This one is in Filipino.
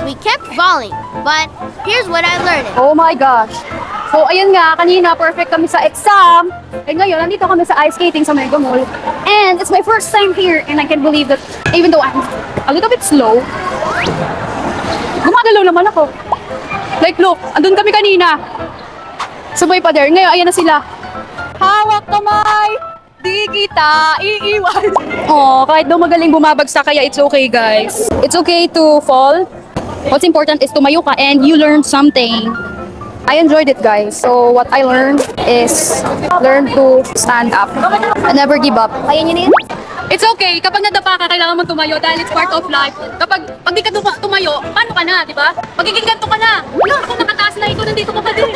We kept falling, but here's what I learned. Oh my gosh. So, ayun nga, kanina perfect kami sa exam. And ngayon, nandito kami sa ice skating sa Mega Mall. And it's my first time here and I can't believe that even though I'm a little bit slow, gumagalaw naman ako. Like, look, andun kami kanina. Sabay pa there. Ngayon, ayan na sila. Hawak kamay! Di kita iiwan. Oh, kahit daw magaling bumabagsak, kaya it's okay, guys. It's okay to fall. What's important is tumayo ka and you learn something. I enjoyed it, guys. So what I learned is learn to stand up and never give up. Kaya niyo na yun? It's okay. Kapag nadapa ka, kailangan mo tumayo dahil it's part of life. Pag di ka tumayo, paano ka na, di ba? Magiging ganito ka na. Wala, ako nakataas na ito, nandito ka pa din.